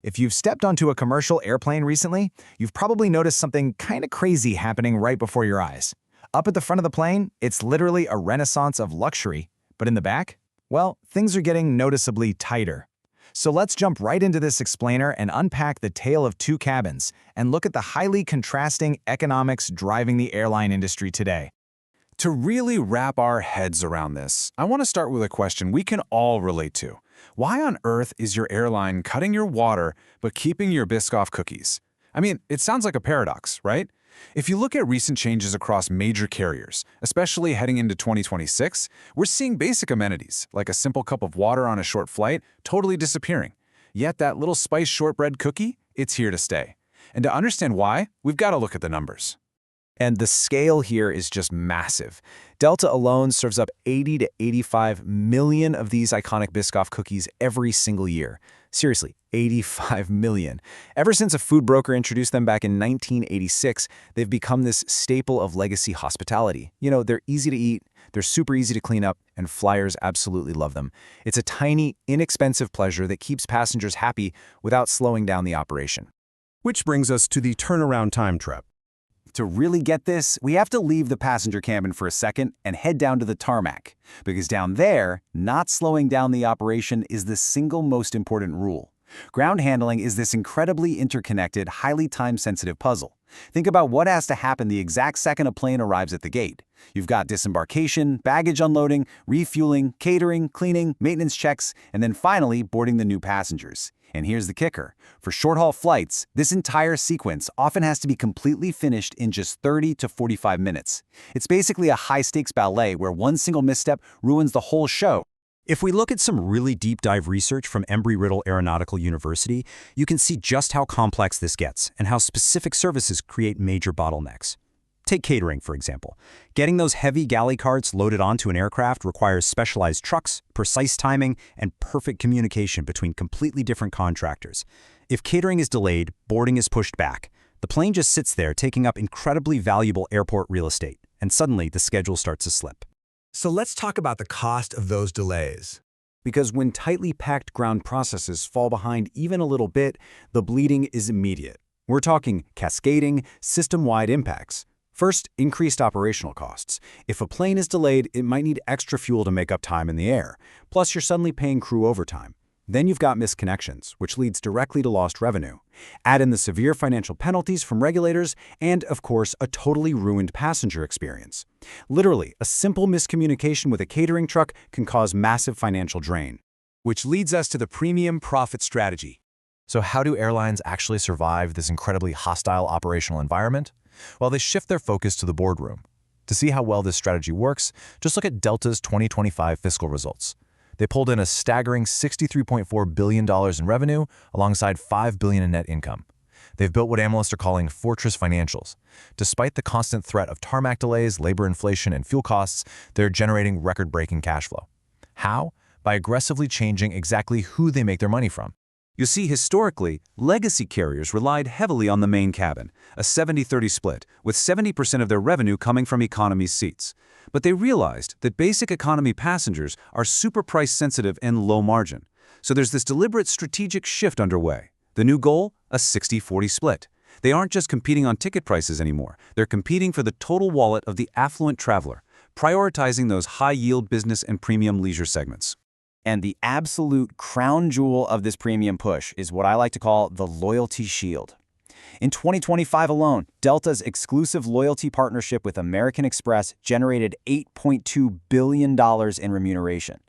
If you've stepped onto a commercial airplane recently, you've probably noticed something kind of crazy happening right before your eyes. Up at the front of the plane, it's literally a renaissance of luxury. But in the back? Well, things are getting noticeably tighter. So let's jump right into this explainer and unpack the tale of two cabins and look at the highly contrasting economics driving the airline industry today. To really wrap our heads around this, I want to start with a question we can all relate to. Why on earth is your airline cutting your water but keeping your Biscoff cookies? I mean, it sounds like a paradox, right? If you look at recent changes across major carriers, especially heading into 2026, we're seeing basic amenities, like a simple cup of water on a short flight, totally disappearing. Yet that little spiced shortbread cookie, it's here to stay. And to understand why, we've got to look at the numbers. And the scale here is just massive. Delta alone serves up 80 to 85 million of these iconic Biscoff cookies every single year. Seriously, 85 million. Ever since a food broker introduced them back in 1986, they've become this staple of legacy hospitality. You know, they're easy to eat, they're super easy to clean up, and flyers absolutely love them. It's a tiny, inexpensive pleasure that keeps passengers happy without slowing down the operation. Which brings us to the turnaround time trap. To really get this, we have to leave the passenger cabin for a second and head down to the tarmac. Because down there, not slowing down the operation is the single most important rule. Ground handling is this incredibly interconnected, highly time-sensitive puzzle. Think about what has to happen the exact second a plane arrives at the gate. You've got disembarkation, baggage unloading, refueling, catering, cleaning, maintenance checks, and then finally boarding the new passengers. And here's the kicker. For short-haul flights, this entire sequence often has to be completely finished in just 30 to 45 minutes. It's basically a high-stakes ballet where one single misstep ruins the whole show. If we look at some really deep dive research from Embry-Riddle Aeronautical University, you can see just how complex this gets and how specific services create major bottlenecks. Take catering, for example. Getting those heavy galley carts loaded onto an aircraft requires specialized trucks, precise timing, and perfect communication between completely different contractors. If catering is delayed, boarding is pushed back. The plane just sits there taking up incredibly valuable airport real estate, and suddenly the schedule starts to slip. So let's talk about the cost of those delays. Because when tightly packed ground processes fall behind even a little bit, the bleeding is immediate. We're talking cascading, system-wide impacts. First, increased operational costs. If a plane is delayed, it might need extra fuel to make up time in the air. Plus, you're suddenly paying crew overtime. Then you've got misconnections, which leads directly to lost revenue. Add in the severe financial penalties from regulators, and, of course, a totally ruined passenger experience. Literally, a simple miscommunication with a catering truck can cause massive financial drain. Which leads us to the premium profit strategy. So how do airlines actually survive this incredibly hostile operational environment? Well, they shift their focus to the boardroom. To see how well this strategy works, just look at Delta's 2025 fiscal results. They pulled in a staggering $63.4 billion in revenue alongside $5 billion in net income. They've built what analysts are calling fortress financials. Despite the constant threat of tarmac delays, labor inflation, and fuel costs, they're generating record-breaking cash flow. How? By aggressively changing exactly who they make their money from. You see, historically, legacy carriers relied heavily on the main cabin, a 70-30 split, with 70% of their revenue coming from economy seats. But they realized that basic economy passengers are super price-sensitive and low-margin. So there's this deliberate strategic shift underway. The new goal? A 60-40 split. They aren't just competing on ticket prices anymore. They're competing for the total wallet of the affluent traveler, prioritizing those high-yield business and premium leisure segments. And the absolute crown jewel of this premium push is what I like to call the loyalty shield. In 2025 alone, Delta's exclusive loyalty partnership with American Express generated $8.2 billion in remuneration.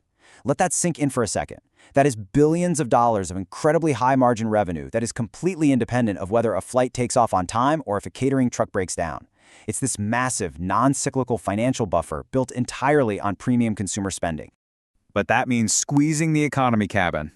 Let that sink in for a second. That is billions of dollars of incredibly high-margin revenue that is completely independent of whether a flight takes off on time or if a catering truck breaks down. It's this massive, non-cyclical financial buffer built entirely on premium consumer spending. But that means squeezing the economy cabin.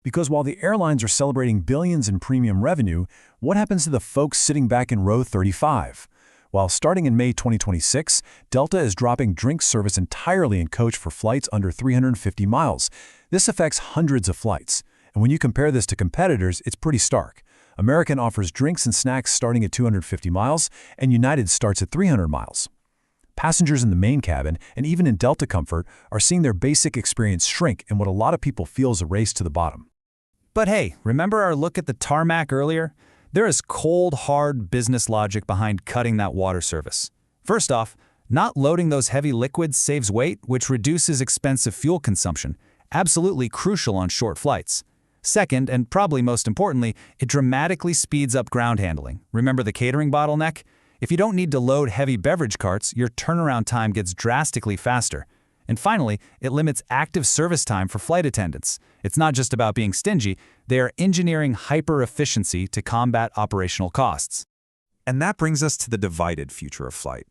Because while the airlines are celebrating billions in premium revenue, what happens to the folks sitting back in row 35? While starting in May 2026, Delta is dropping drink service entirely in coach for flights under 350 miles. This affects hundreds of flights. And when you compare this to competitors, it's pretty stark. American offers drinks and snacks starting at 250 miles, and United starts at 300 miles. Passengers in the main cabin, and even in Delta Comfort, are seeing their basic experience shrink in what a lot of people feel is a race to the bottom. But hey, remember our look at the tarmac earlier? There is cold, hard business logic behind cutting that water service. First off, not loading those heavy liquids saves weight, which reduces expensive fuel consumption, absolutely crucial on short flights. Second, and probably most importantly, it dramatically speeds up ground handling. Remember the catering bottleneck? If you don't need to load heavy beverage carts, your turnaround time gets drastically faster. And finally, it limits active service time for flight attendants. It's not just about being stingy, they are engineering hyper-efficiency to combat operational costs. And that brings us to the divided future of flight.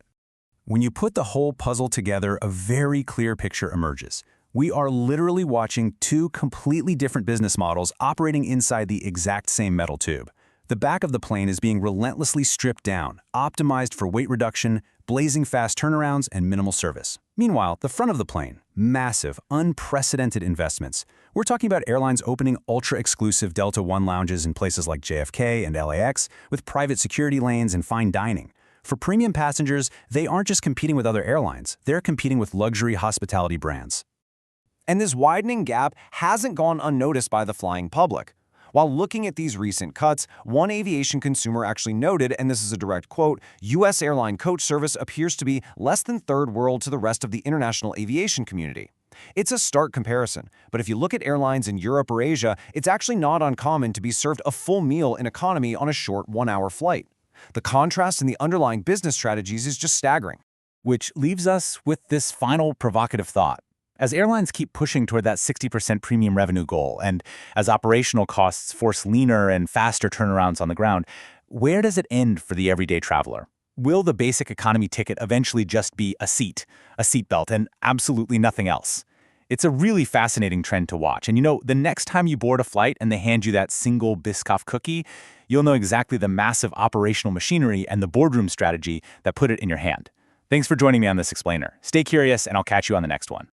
When you put the whole puzzle together, a very clear picture emerges. We are literally watching two completely different business models operating inside the exact same metal tube. The back of the plane is being relentlessly stripped down, optimized for weight reduction, blazing fast turnarounds, and minimal service. Meanwhile, the front of the plane, massive, unprecedented investments. We're talking about airlines opening ultra-exclusive Delta One lounges in places like JFK and LAX, with private security lanes and fine dining. For premium passengers, they aren't just competing with other airlines, they're competing with luxury hospitality brands. And this widening gap hasn't gone unnoticed by the flying public. While looking at these recent cuts, one aviation consumer actually noted, and this is a direct quote, U.S. airline coach service appears to be less than third world to the rest of the international aviation community. It's a stark comparison, but if you look at airlines in Europe or Asia, it's actually not uncommon to be served a full meal in economy on a short one-hour flight. The contrast in the underlying business strategies is just staggering. Which leaves us with this final provocative thought. As airlines keep pushing toward that 60% premium revenue goal, and as operational costs force leaner and faster turnarounds on the ground, where does it end for the everyday traveler? Will the basic economy ticket eventually just be a seatbelt, and absolutely nothing else? It's a really fascinating trend to watch. And the next time you board a flight and they hand you that single Biscoff cookie, you'll know exactly the massive operational machinery and the boardroom strategy that put it in your hand. Thanks for joining me on this explainer. Stay curious, and I'll catch you on the next one.